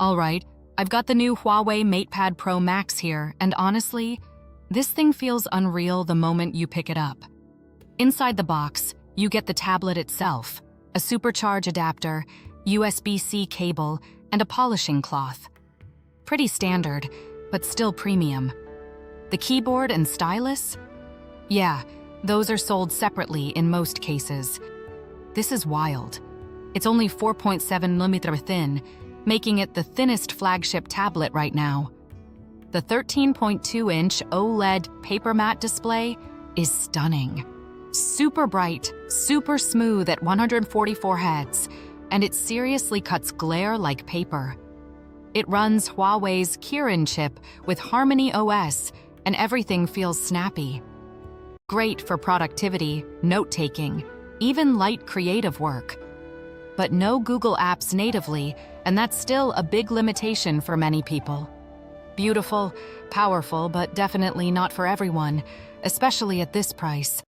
All right, I've got the new Huawei MatePad Pro Max here, and honestly, this thing feels unreal the moment you pick it up. Inside the box, you get the tablet itself, a supercharge adapter, USB-C cable, and a polishing cloth. Pretty standard, but still premium. The keyboard and stylus? Yeah, those are sold separately in most cases. This is wild. It's only 4.7mm thin, making it the thinnest flagship tablet right now. The 13.2-inch OLED paper matte display is stunning. Super bright, super smooth at 144 Hz, and it seriously cuts glare like paper. It runs Huawei's Kirin chip with Harmony OS, and everything feels snappy. Great for productivity, note-taking, even light creative work. But no Google apps natively, and that's still a big limitation for many people. Beautiful, powerful, but definitely not for everyone, especially at this price.